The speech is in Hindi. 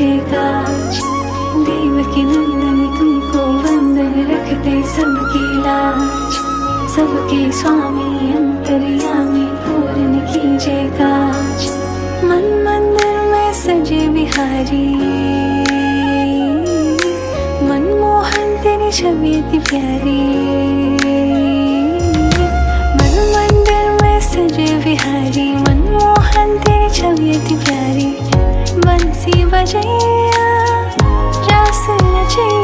कीजिए काज। देवकी नंदन तुमको वंदन रखते सबकी लाज। सबके स्वामी अंतर्यामी पूर्ण कीजिए काज। मन मंदिर में सजे बिहारी, मनमोहन तेरी छवि अति प्यारी। मन मंदिर में सजे बिहारी, मनमोहन तेरी छवि अति प्यारी। बंसी बजैया रस रचैया